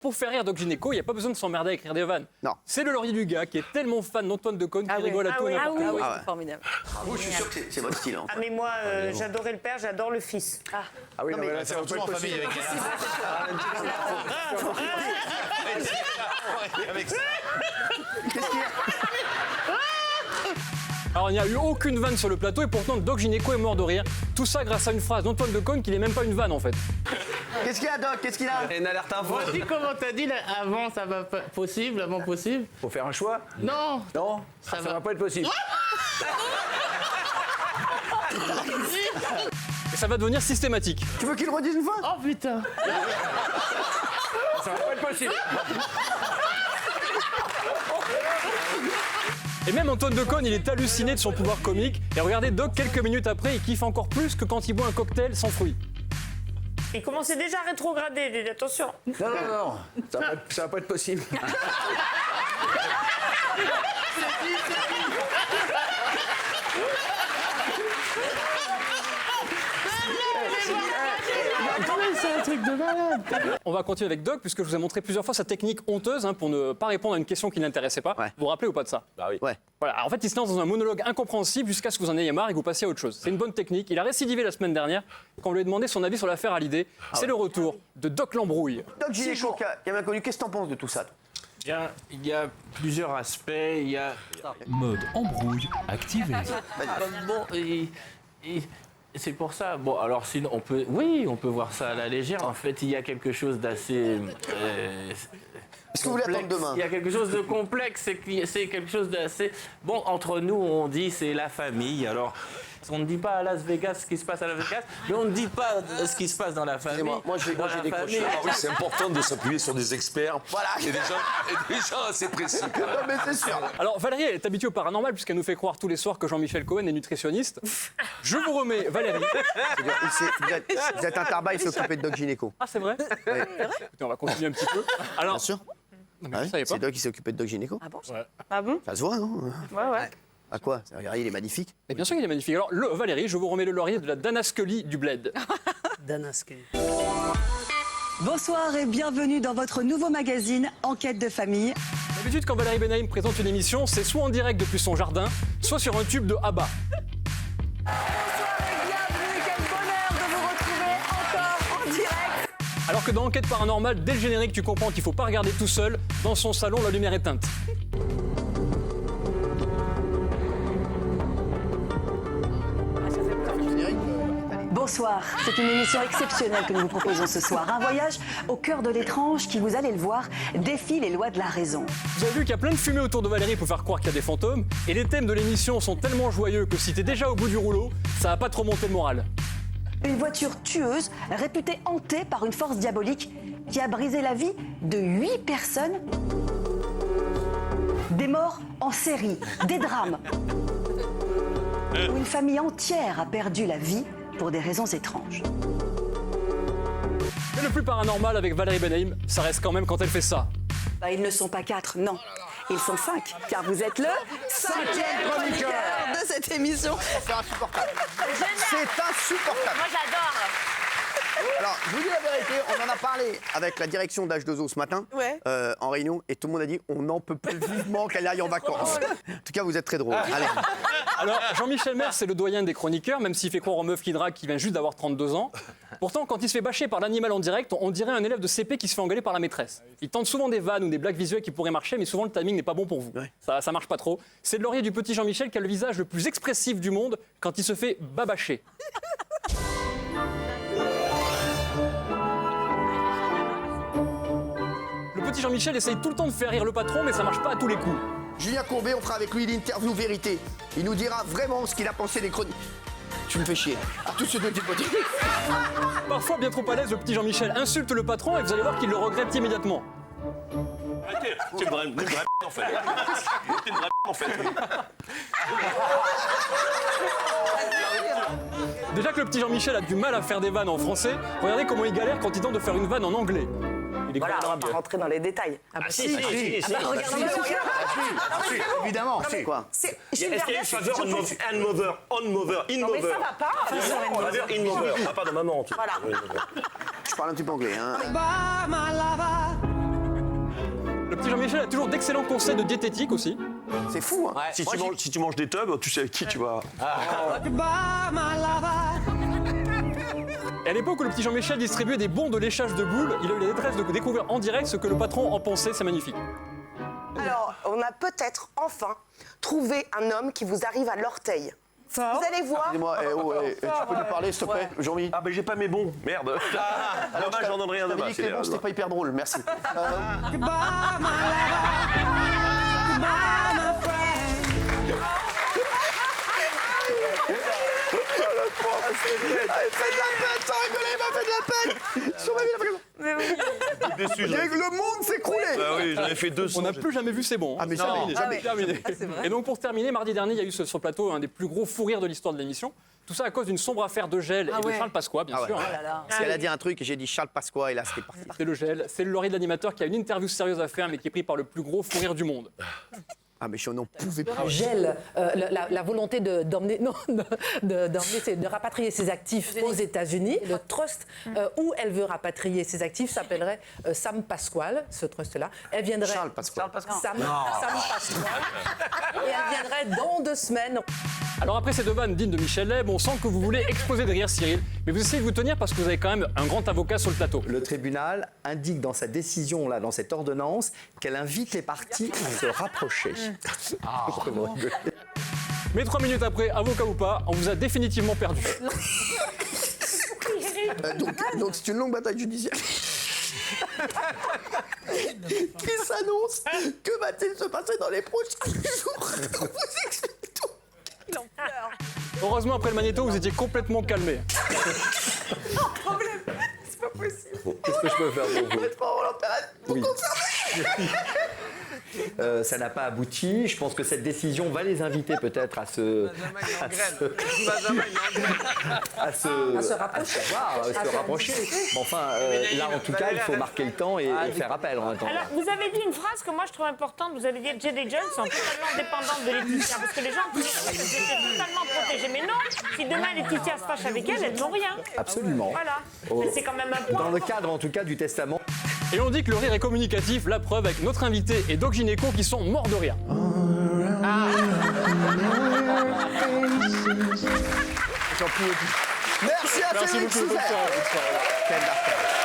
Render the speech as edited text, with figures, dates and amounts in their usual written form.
Pour faire rire Doc Gynéco, il n'y a pas besoin de s'emmerder à écrire des vannes. Non. C'est le laurier du gars qui est tellement fan d'Antoine Decaune qu'il rigole à tout et n'importe quoi. ouais. C'est formidable. Vous, je suis sûr que c'est votre style. Hein. Ah mais moi, j'adorais le père, j'adore le fils. Ah oui, non, mais là, c'est toujours en famille avec Alors il n'y a eu aucune vanne sur le plateau et pourtant Doc Gynéco est mort de rire. Tout ça grâce à une phrase d'Antoine Decaune qui n'est même pas une vanne en fait. Qu'est-ce qu'il y a, Doc? Qu'est-ce qu'il a? Une alerte info. Dis comment t'as dit là, avant ça va pas possible, avant possible. Faut faire un choix. Non. Non, Ça ça va. va pas être possible. Et ça va devenir systématique. Tu veux qu'il le redise une fois? Oh putain. Ça va pas être possible. Et même Antoine Decaune, il est halluciné de son pouvoir comique. Et regardez Doc, quelques minutes après, il kiffe encore plus que quand il boit un cocktail sans fruits. Il commençait déjà à rétrograder, il dit attention. Non. Ça va pas être possible. C'est un truc de malade. On va continuer avec Doc, puisque je vous ai montré plusieurs fois sa technique honteuse pour ne pas répondre à une question qui n'intéressait pas. Ouais. Vous vous rappelez ou pas de ça? Bah oui. Ouais. Voilà, alors en fait, il se lance dans un monologue incompréhensible jusqu'à ce que vous en ayez marre et que vous passiez à autre chose. C'est une bonne technique. Il a récidivé la semaine dernière quand on lui a demandé son avis sur l'affaire Hallyday. C'est le retour de Doc l'embrouille. Doc Gynéco, qui a bien connu, qu'est-ce que t'en penses de tout ça? Toi? Il y a plusieurs aspects. Il y a Mode embrouille activé. c'est pour ça. Bon, alors sinon, on peut voir ça à la légère. En fait, il y a quelque chose d'assez. Est-ce que vous voulez attendre demain? Il y a quelque chose de complexe, c'est quelque chose d'assez. Bon, entre nous, on dit c'est la famille. Alors, on ne dit pas à Las Vegas ce qui se passe à Las Vegas, mais on ne dit pas ce qui se passe dans la famille. Moi, j'ai décroché. Ah oui, c'est important de s'appuyer sur des experts. Voilà. Et des gens assez précis. Non, mais c'est sûr. Alors Valérie, elle est habituée au paranormal puisqu'elle nous fait croire tous les soirs que Jean-Michel Cohen est nutritionniste. Je vous remets Valérie. Vous êtes un tarba, il s'est occupé de Doc Gynéco. Ah, c'est vrai? Ouais. Écoutez, on va continuer un petit peu. Alors, Bien sûr. non, mais Ouais, je savais pas. c'est Doc qui s'est occupé de Doc Gynéco. Ah bon? Ah bon? Ça se voit, non? Ouais. À quoi? Regardez, il est magnifique. Mais bien sûr qu'il est magnifique. Alors, Valérie, je vous remets le laurier de la Dana Scully du Bled. Bonsoir et bienvenue dans votre nouveau magazine Enquête de famille. D'habitude, quand Valérie Benaïm présente une émission, c'est soit en direct depuis son jardin, soit sur un tube de ABBA. Bonsoir et bienvenue, quel bonheur de vous retrouver encore en direct. Alors que dans Enquête paranormale, dès le générique, tu comprends qu'il faut pas regarder tout seul. Dans son salon, la lumière éteinte. Bonsoir, c'est une émission exceptionnelle que nous vous proposons ce soir. Un voyage au cœur de l'étrange qui, vous allez le voir, défie les lois de la raison. Vous avez vu qu'il y a plein de fumée autour de Valérie pour faire croire qu'il y a des fantômes. Et les thèmes de l'émission sont tellement joyeux que si t'es déjà au bout du rouleau, ça va pas trop monter le moral. Une voiture tueuse, réputée hantée par une force diabolique, qui a brisé la vie de 8 personnes. Des morts en série, des drames. Où une famille entière a perdu la vie pour des raisons étranges. Mais le plus paranormal avec Valérie Benaïm, ça reste quand même quand elle fait ça. Bah, ils ne sont pas 4, non. Ils sont 5, car vous êtes le 5e chroniqueur de cette émission. C'est insupportable. C'est insupportable. Moi j'adore. Alors, je vous dis la vérité, on en a parlé avec la direction d'H2O ce matin, Ouais. en réunion, et tout le monde a dit on n'en peut plus vivement qu'elle aille en vacances. En tout cas, vous êtes très drôle. Allez. Alors, Jean-Michel Maire, c'est le doyen des chroniqueurs, même s'il fait croire aux meufs qui draguent qu'il vient juste d'avoir 32 ans. Pourtant, quand il se fait bâcher par l'animal en direct, on dirait un élève de CP qui se fait engueuler par la maîtresse. Il tente souvent des vannes ou des blagues visuelles qui pourraient marcher, mais souvent le timing n'est pas bon pour vous. Ouais. Ça marche pas trop. C'est le laurier du petit Jean-Michel qui a le visage le plus expressif du monde quand il se fait babacher. Le petit Jean-Michel essaye tout le temps de faire rire le patron, mais ça marche pas à tous les coups. Julien Courbet, on fera avec lui l'interview vérité. Il nous dira vraiment ce qu'il a pensé des chroniques. Tu me fais chier. À tous ceux de tes potes. Parfois, bien trop à l'aise, le petit Jean-Michel insulte le patron et vous allez voir qu'il le regrette immédiatement. Arrêtez, c'est une vraie en fait. C'est une vraie en fait. Déjà que le petit Jean-Michel a du mal à faire des vannes en français, regardez comment il galère quand il tente de faire une vanne en anglais. Il est Voilà, on va considérable. pas rentrer dans les détails. Évidemment. C'est quoi? C'est Est-ce qu'il y a eu faveur on mover, in mais mover? ça va pas. Faveur in mover. Ah pardon, maman. Voilà. Je parle un petit peu anglais. Hein. petit Jean-Michel a toujours d'excellents conseils de diététique aussi. C'est fou, hein. Si tu manges des tubs, tu sais avec qui tu vas. Et à l'époque où le petit Jean-Michel distribuait des bons de léchage de boules, il a eu la détresse de découvrir en direct ce que le patron en pensait, c'est magnifique. Alors, on a peut-être enfin trouvé un homme qui vous arrive à l'orteil. Vous allez voir. Dis-moi, tu peux nous parler, s'il te plaît, Jean-Mi? Ah, ben j'ai pas mes bons, merde. Dommage, j'en donnerai un T'avais demain. dit que les bons, c'était pas hyper drôle, merci. Faites de la peine, sans rigoler, il m'a fait de la peine. Sur ma vie, il a fait comme ça. Déçu, Le monde s'est écroulé. Ah oui, j'en ai fait 200. On n'a plus jamais vu ces bons. Ah, mais Non, jamais. terminé. Et donc pour terminer, mardi dernier, il y a eu sur le plateau un des plus gros fous rires de l'histoire de l'émission. Tout ça à cause d'une sombre affaire de gel et de Charles Pasqua, bien sûr. Parce qu'elle a dit un truc et j'ai dit Charles Pasqua et là, c'était parti. C'est le gel. C'est le Laurie de l'animateur qui a une interview sérieuse à faire, mais qui est pris par le plus gros fou rire du monde. Ah, mais je n'en pouvais plus. Gel, la volonté d'emmener, c'est de rapatrier ses actifs aux États-Unis. Le trust où elle veut rapatrier ses actifs s'appellerait Sam Pasquale, ce trust-là. Elle viendrait. Charles Pasqua. Sam Pasquale. Et elle viendrait dans 2 semaines. Alors après ces deux vannes dignes de Michel Leb, on sent que vous voulez exploser de rire Cyril, mais vous essayez de vous tenir parce que vous avez quand même un grand avocat sur le plateau. Le tribunal indique dans sa décision, là, dans cette ordonnance, qu'elle invite les parties à se rapprocher. Mais 3 minutes après, avocat ou pas, on vous a définitivement perdu. Donc c'est une longue bataille judiciaire. Qui s'annonce. Que va-t-il se passer dans les prochains jours? On vous explique tout. Heureusement, après le magnéto, vous étiez complètement calmé. C'est pas possible. Qu'est-ce que je peux faire pour vous? Honnêtement, on l'empère pour Oui. conserver. Ça n'a pas abouti. Je pense que cette décision va les inviter peut-être à se rapprocher. Bon, enfin, là, en tout cas, il faut marquer le temps et faire appel en attendant. Alors, vous avez dit une phrase que moi je trouve importante. Vous avez dit que Jay et John sont totalement dépendantes de Laetitia. Parce que les gens pensaient que j'étais totalement protégée. Mais non, si demain Laetitia se fâche avec elle, elles n'ont rien. Absolument. Voilà. Mais c'est quand même un point. Dans le cadre, en tout cas, du testament. Et on dit que le rire est communicatif, la preuve avec notre invité et Doc Gynéco qui sont morts de rire. Merci à Félix Souzer. Quel bâtard.